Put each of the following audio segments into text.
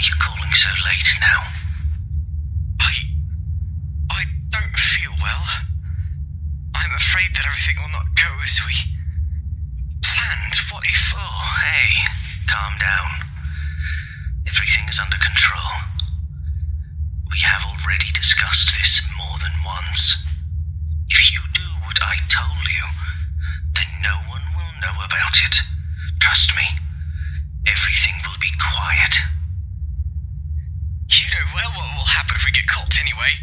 you calling so late now? I don't feel well. I'm afraid that everything will not go as we planned. What if... Oh, hey, calm down. Everything is under control. We have already discussed this more than once. If you do what I told you, then no one will know about it. Trust me, everything will be quiet. You know well what will happen if we get caught anyway.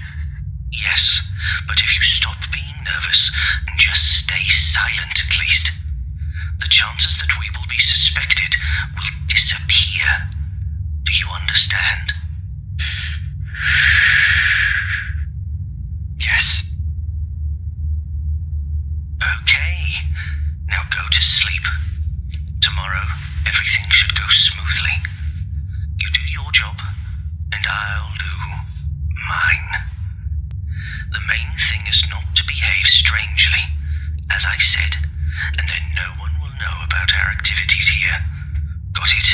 Yes, but if you stop being nervous and just stay silent at least, the chances that we will be suspected will disappear. Do you understand? Yes. Okay, now go to sleep. Tomorrow, everything should go smoothly. You do your job, and I'll do mine. The main thing is not to behave strangely, as I said, and then no one will know about our activities here. Got it?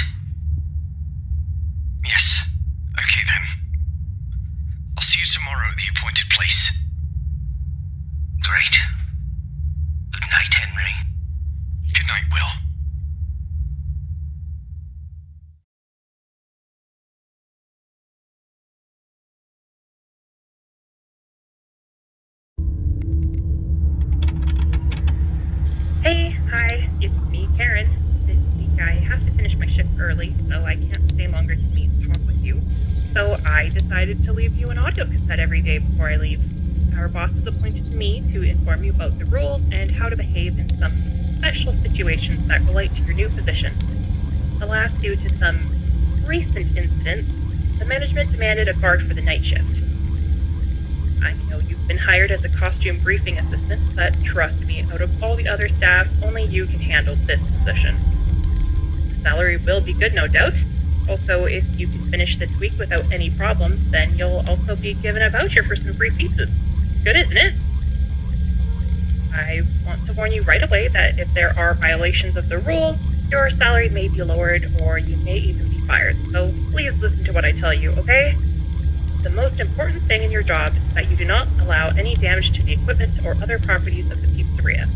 Yes. Okay then. I'll see you tomorrow at the appointed place. Great. Good night, Henry. Good night, Will. Hi, it's me, Karen. This week I have to finish my shift early, so I can't stay longer to meet and talk with you. So I decided to leave you an audio cassette every day before I leave. Our boss has appointed me to inform you about the rules and how to behave in some special situations that relate to your new position. Alas, due to some recent incidents, the management demanded a guard for the night shift. I know you've been hired as a costume briefing assistant, but trust me, out of all the other staff, only you can handle this position. The salary will be good, no doubt. Also, if you can finish this week without any problems, then you'll also be given a voucher for some free pizzas. Good, isn't it? I want to warn you right away that if there are violations of the rules, your salary may be lowered or you may even be fired. So please listen to what I tell you, okay? The most important thing in your job is that you do not allow any damage to the equipment or other properties of the pizzeria.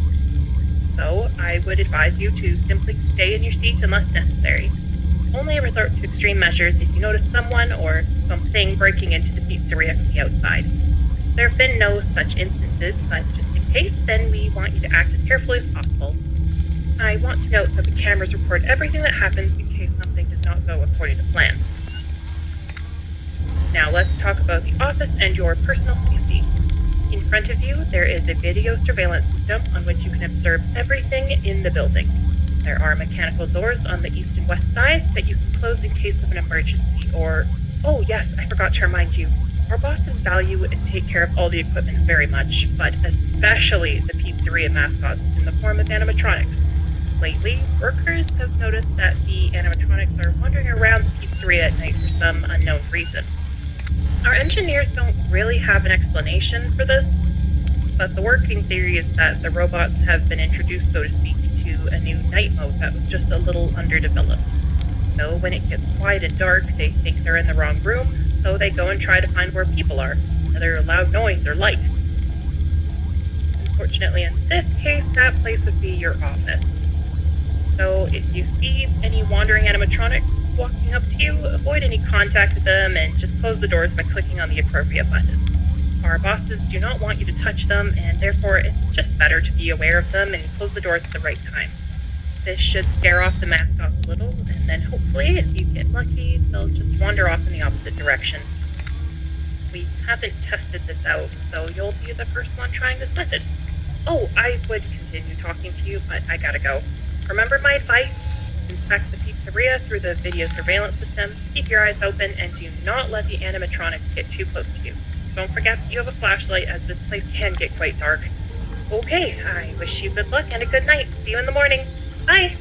So, I would advise you to simply stay in your seat unless necessary. Only resort to extreme measures if you notice someone or something breaking into the pizzeria from the outside. There have been no such instances, but just in case, then we want you to act as carefully as possible. I want to note that the cameras record everything that happens in case something does not go according to plan. Now let's talk about the office and your personal safety. In front of you, there is a video surveillance system on which you can observe everything in the building. There are mechanical doors on the east and west sides that you can close in case of an emergency or... Oh yes, I forgot to remind you. Our bosses value and take care of all the equipment very much, but especially the pizzeria mascots in the form of animatronics. Lately, workers have noticed that the animatronics are wandering around the pizzeria at night for some unknown reason. Our engineers don't really have an explanation for this, but the working theory is that the robots have been introduced, so to speak, to a new night mode that was just a little underdeveloped. So when it gets quiet and dark, they think they're in the wrong room, so they go and try to find where people are, whether loud noise or light. Unfortunately, in this case, that place would be your office. So if you see any wandering animatronics walking up to you, avoid any contact with them and just close the doors by clicking on the appropriate button. Our bosses do not want you to touch them, and therefore it's just better to be aware of them and close the doors at the right time. This should scare off the mascots a little, and then hopefully, if you get lucky, they'll just wander off in the opposite direction. We haven't tested this out, so you'll be the first one trying this method. Oh, I would continue talking to you, but I gotta go. Remember my advice? Inspect the pizzeria through the video surveillance system, keep your eyes open, and do not let the animatronics get too close to you. Don't forget that you have a flashlight, as this place can get quite dark. Okay, I wish you good luck and a good night. See you in the morning. Bye!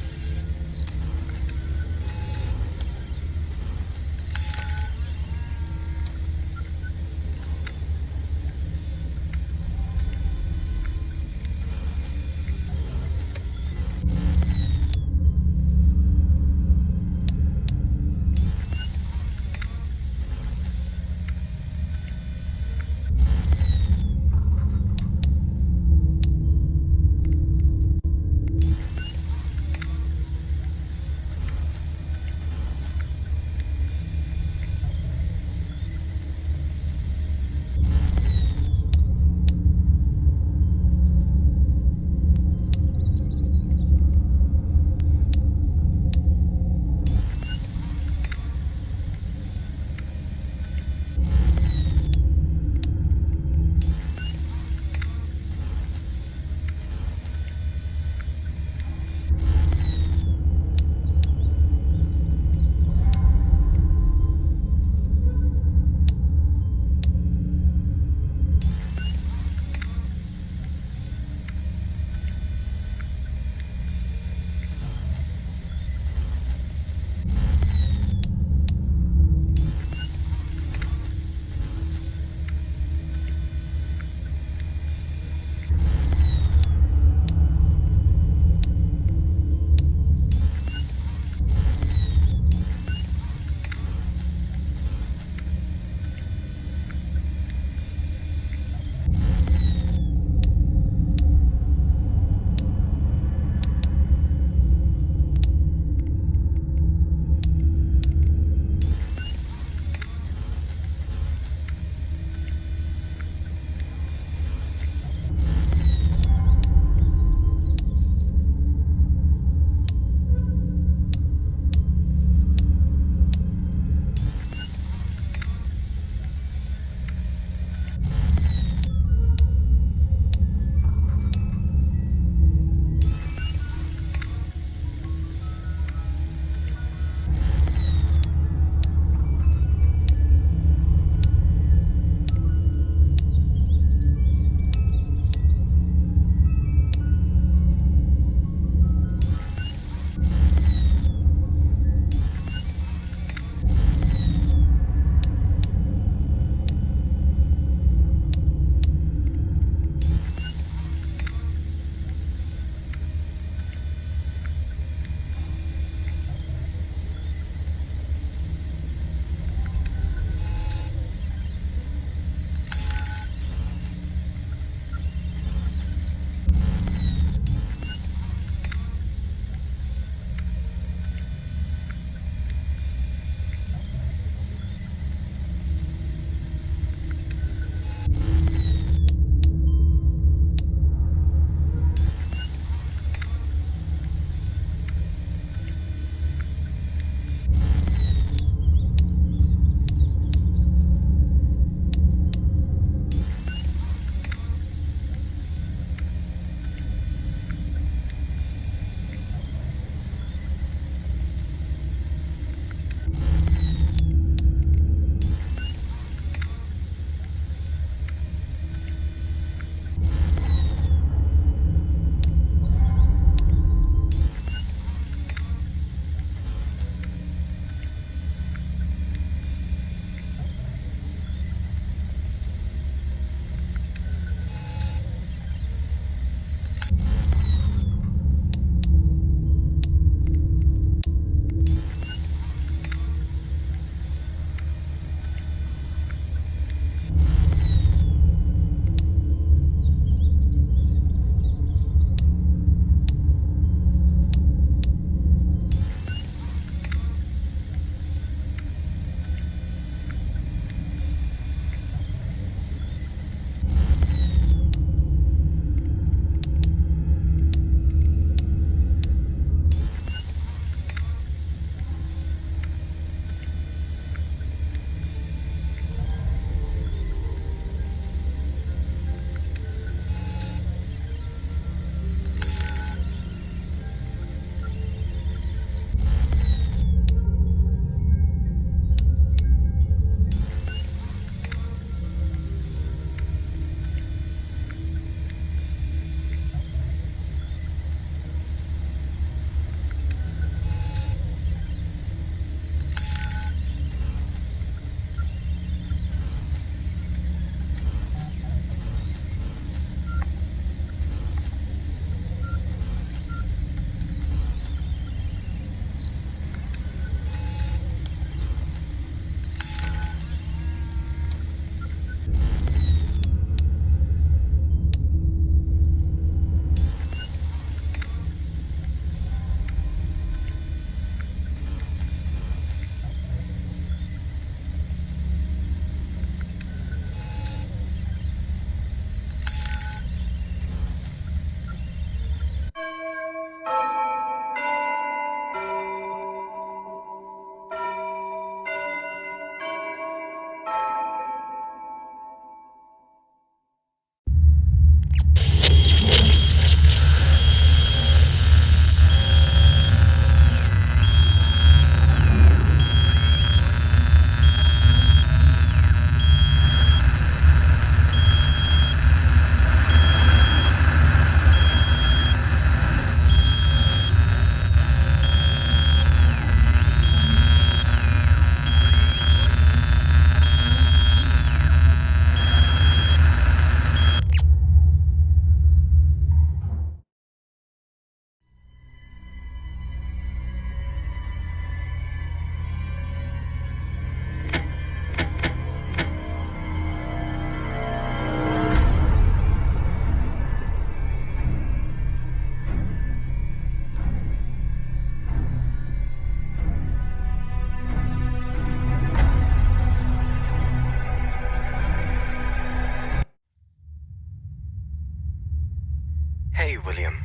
William.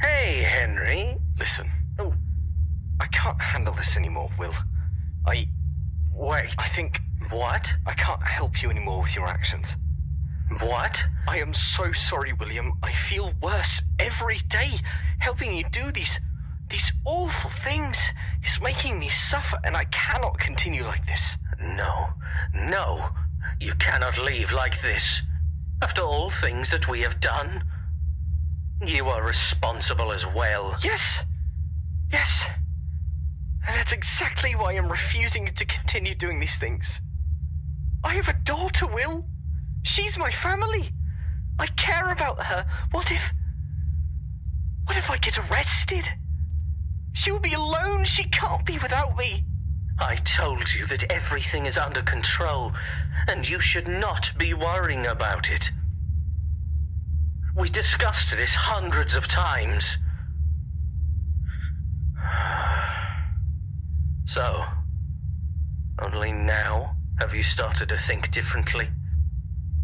Hey, Henry. Listen. Oh, I can't handle this anymore, Will. Wait. I think... What? I can't help you anymore with your actions. What? I am so sorry, William. I feel worse every day. Helping you do these awful things is making me suffer, and I cannot continue like this. No. You cannot leave like this. After all things that we have done, you are responsible as well. Yes. And that's exactly why I'm refusing to continue doing these things. I have a daughter, Will. She's my family. I care about her. What if I get arrested? She will be alone. She can't be without me. I told you that everything is under control, and you should not be worrying about it. We discussed this hundreds of times. So, only now have you started to think differently?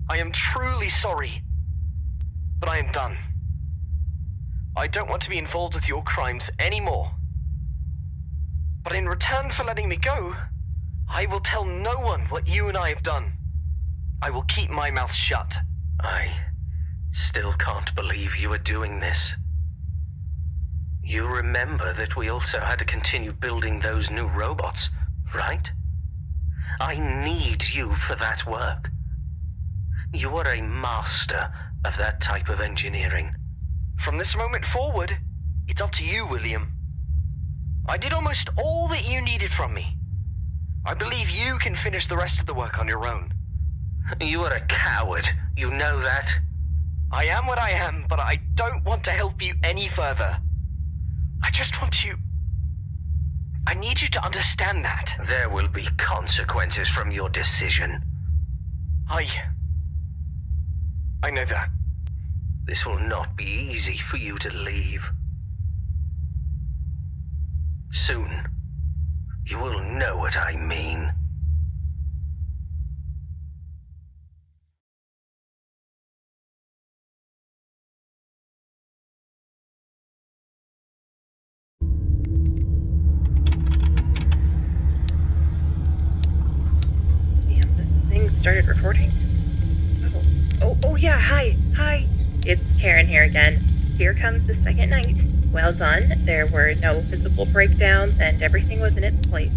I am truly sorry, but I am done. I don't want to be involved with your crimes anymore. But in return for letting me go, I will tell no one what you and I have done. I will keep my mouth shut. I still can't believe you are doing this. You remember that we also had to continue building those new robots, right? I need you for that work. You are a master of that type of engineering. From this moment forward, it's up to you, William. I did almost all that you needed from me. I believe you can finish the rest of the work on your own. You are a coward. You know that? I am what I am, but I don't want to help you any further. I just want you... I need you to understand that. There will be consequences from your decision. I know that. This will not be easy for you to leave. Soon, you will know what I mean. Damn, this thing started recording. Oh yeah, hi. It's Karen here again. Here comes the second night. Well done. There were no physical breakdowns and everything was in its place.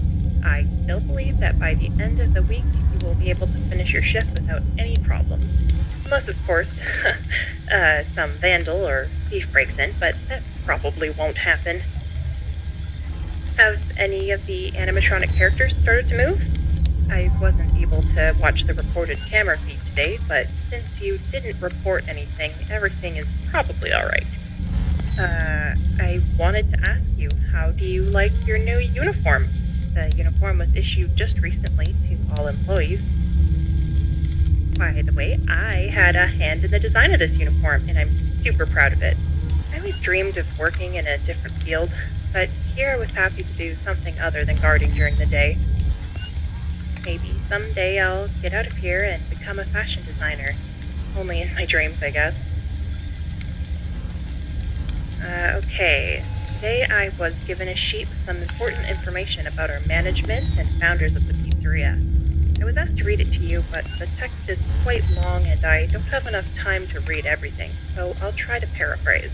I still believe that by the end of the week, you will be able to finish your shift without any problems. Unless, of course, some vandal or thief breaks in, but that probably won't happen. Have any of the animatronic characters started to move? I wasn't able to watch the recorded camera feed today, but since you didn't report anything, everything is probably alright. I wanted to ask you, how do you like your new uniform? The uniform was issued just recently to all employees. By the way, I had a hand in the design of this uniform, and I'm super proud of it. I always dreamed of working in a different field, but here I was happy to do something other than guarding during the day. Maybe someday I'll get out of here and become a fashion designer. Only in my dreams, I guess. Okay. Today I was given a sheet with some important information about our management and founders of the pizzeria. I was asked to read it to you, but the text is quite long and I don't have enough time to read everything, so I'll try to paraphrase.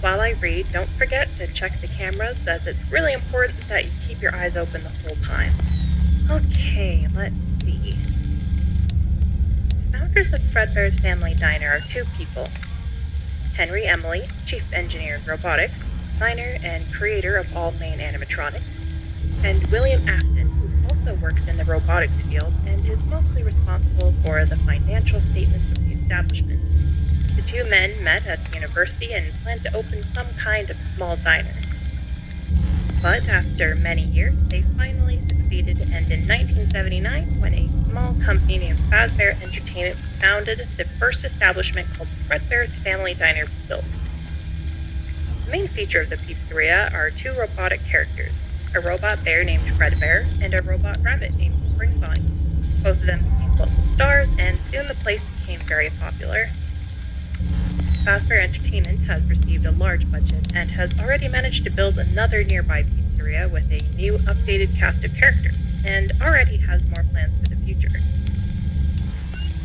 While I read, don't forget to check the cameras, as it's really important that you keep your eyes open the whole time. Okay, let's see. The founders of Fredbear's Family Diner are two people. Henry Emily, Chief Engineer of Robotics, designer and creator of all main animatronics, and William Afton, who also works in the robotics field and is mostly responsible for the financial statements of the establishment. The two men met at the university and planned to open some kind of small diner. But after many years, they finally succeeded, and in 1979, when a small company named Fazbear Entertainment was founded, the first establishment called Fredbear's Family Diner was built. The main feature of the pizzeria are two robotic characters, a robot bear named Fredbear and a robot rabbit named Springvine. Both of them became local stars, and soon the place became very popular. Fazbear Entertainment has received a large budget and has already managed to build another nearby pizzeria with a new updated cast of characters, and already has more plans for the future.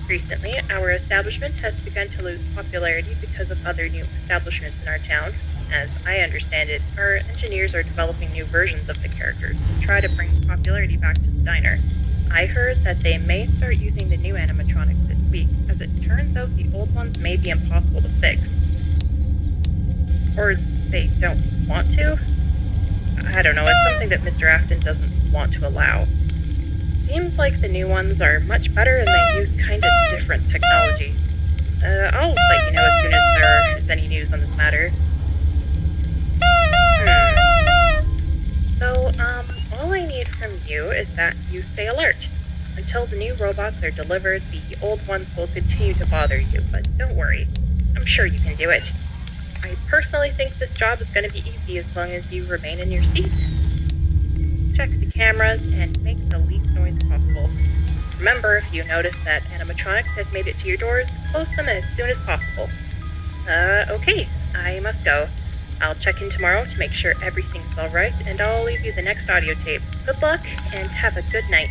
Recently, our establishment has begun to lose popularity because of other new establishments in our town. As I understand it, our engineers are developing new versions of the characters to try to bring popularity back to the diner. I heard that they may start using the new animatronics this week, as it turns out the old ones may be impossible to fix. Or they don't want to? I don't know, it's something that Mr. Afton doesn't want to allow. Seems like the new ones are much better and they use kind of different technology. I'll let you know as soon as there is any news on this matter. So, all I need from you is that you stay alert. Until the new robots are delivered, the old ones will continue to bother you, but don't worry. I'm sure you can do it. I personally think this job is going to be easy as long as you remain in your seat. Check the cameras and make the least noise possible. Remember, if you notice that animatronics has made it to your doors, close them as soon as possible. Okay, I must go. I'll check in tomorrow to make sure everything's alright, and I'll leave you the next audio tape. Good luck, and have a good night.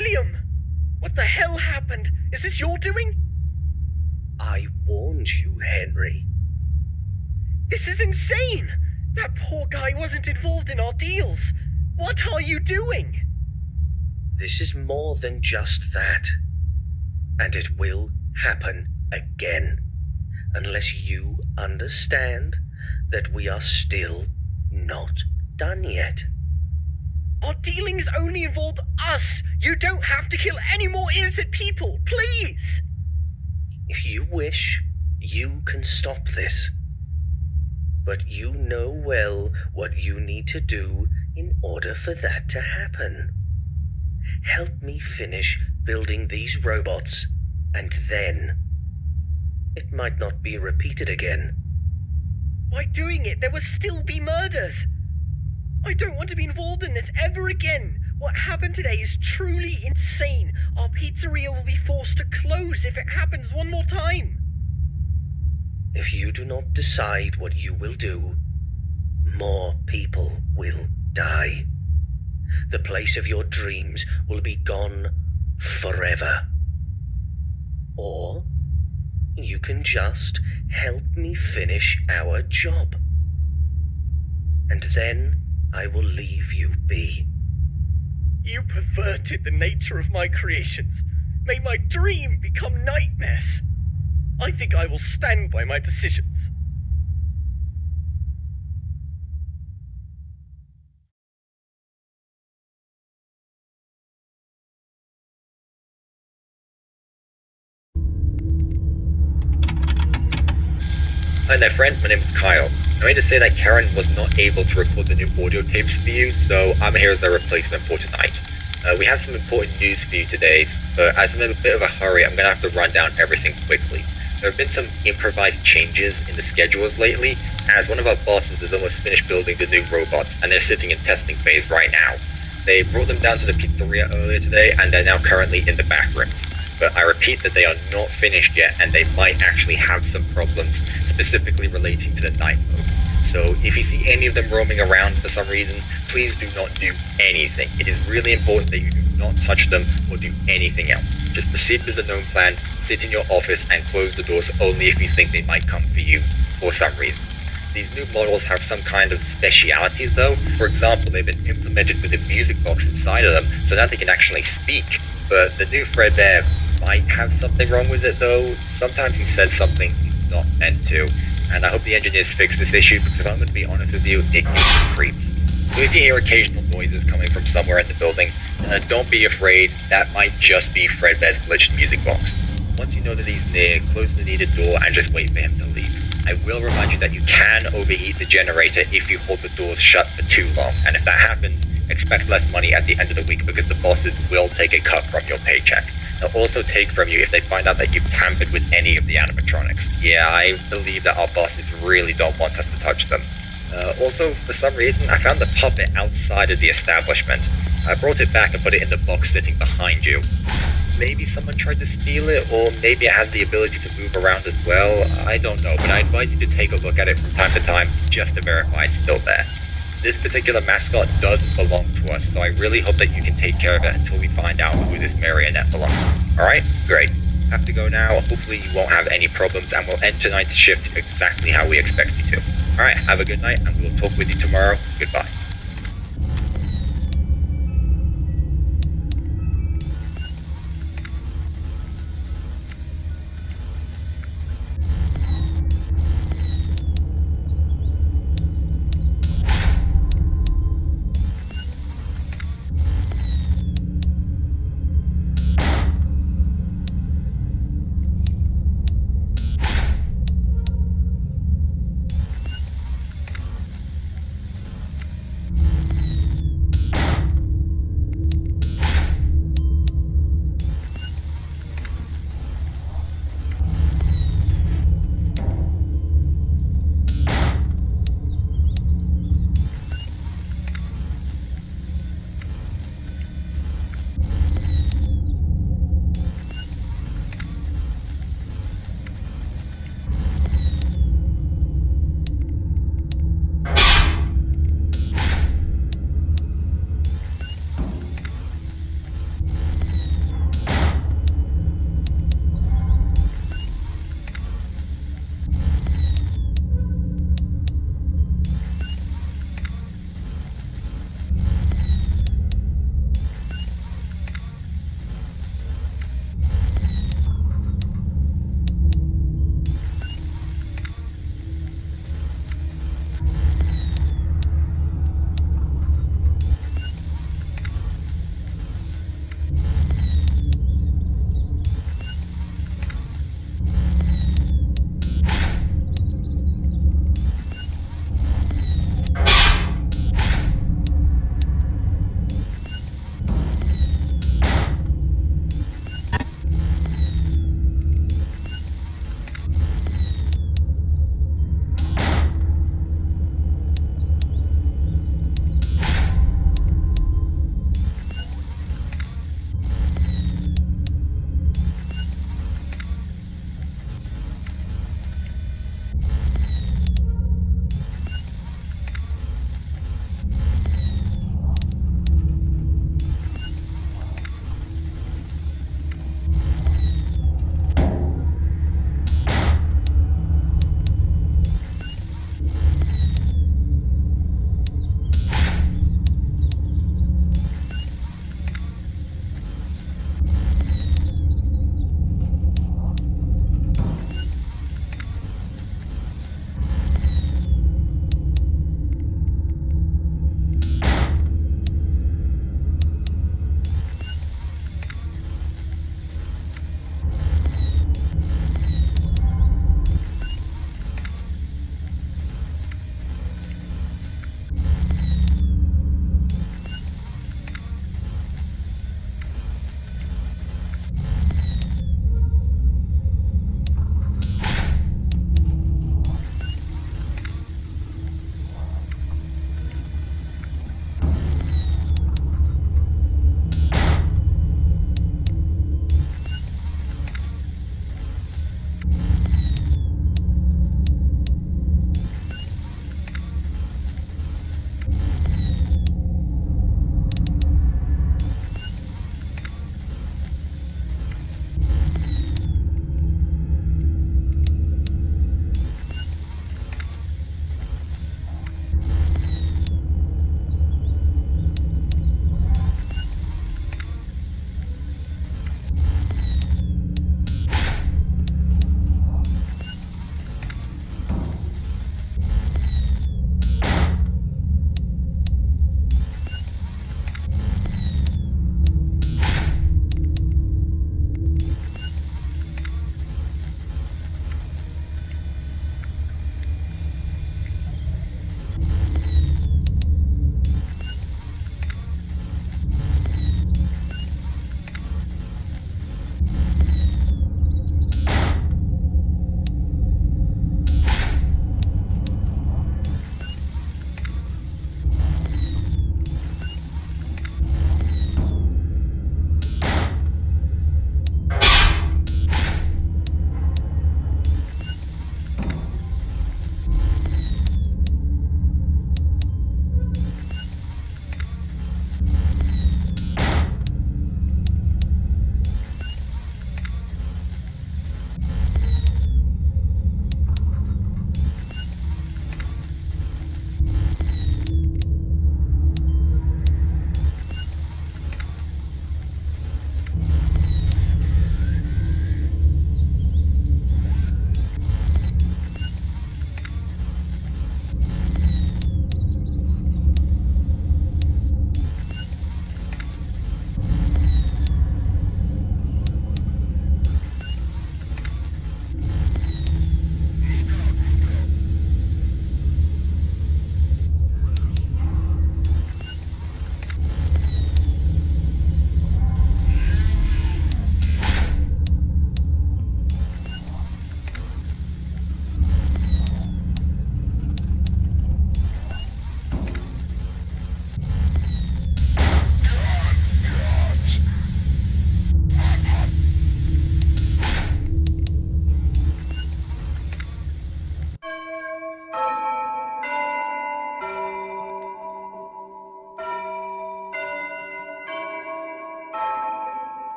William! What the hell happened? Is this your doing? I warned you, Henry. This is insane! That poor guy wasn't involved in our deals. What are you doing? This is more than just that. And it will happen again. Unless you understand that we are still not done yet. Our dealings only involved us. You don't have to kill any more innocent people, please! If you wish, you can stop this. But you know well what you need to do in order for that to happen. Help me finish building these robots, and then it might not be repeated again. By doing it, there will still be murders. I don't want to be involved in this ever again. What happened today is truly insane. Our pizzeria will be forced to close if it happens one more time. If you do not decide what you will do, more people will die. The place of your dreams will be gone forever. Or you can just help me finish our job. And then I will leave you be. You perverted the nature of my creations, made my dream become nightmares. I think I will stand by my decisions. Hi there friends, my name is Kyle. I need to say that Karen was not able to record the new audio tapes for you, so I'm here as their replacement for tonight. We have some important news for you today, but as I'm in a bit of a hurry, I'm going to have to run down everything quickly. There have been some improvised changes in the schedules lately, as one of our bosses has almost finished building the new robots, and they're sitting in testing phase right now. They brought them down to the pizzeria earlier today, and they're now currently in the back room. But I repeat that they are not finished yet, and they might actually have some problems, specifically relating to the night mode. So if you see any of them roaming around for some reason, please do not do anything. It is really important that you do not touch them or do anything else. Just proceed with the known plan, sit in your office and close the doors only if you think they might come for you for some reason. These new models have some kind of specialities though. For example, they've been implemented with a music box inside of them so that they can actually speak. But the new Fredbear might have something wrong with it though. Sometimes he says something he's not meant to. And I hope the engineers fix this issue, because if I'm going to be honest with you, it gives me creeps. So if you hear occasional noises coming from somewhere in the building, don't be afraid, that might just be Fredbear's glitched music box. Once you know that he's near, close the needed door and just wait for him to leave. I will remind you that you can overheat the generator if you hold the doors shut for too long, and if that happens, expect less money at the end of the week because the bosses will take a cut from your paycheck. They'll also take from you if they find out that you've tampered with any of the animatronics. Yeah, I believe that our bosses really don't want us to touch them. Also, for some reason, I found the puppet outside of the establishment. I brought it back and put it in the box sitting behind you. Maybe someone tried to steal it, or maybe it has the ability to move around as well. I don't know, but I advise you to take a look at it from time to time just to verify it's still there. This particular mascot doesn't belong to us, so I really hope that you can take care of it until we find out who this marionette belongs. Alright? Great. Have to go now. Hopefully you won't have any problems, and we'll end tonight's shift exactly how we expect you to. Alright, have a good night, and we'll talk with you tomorrow. Goodbye.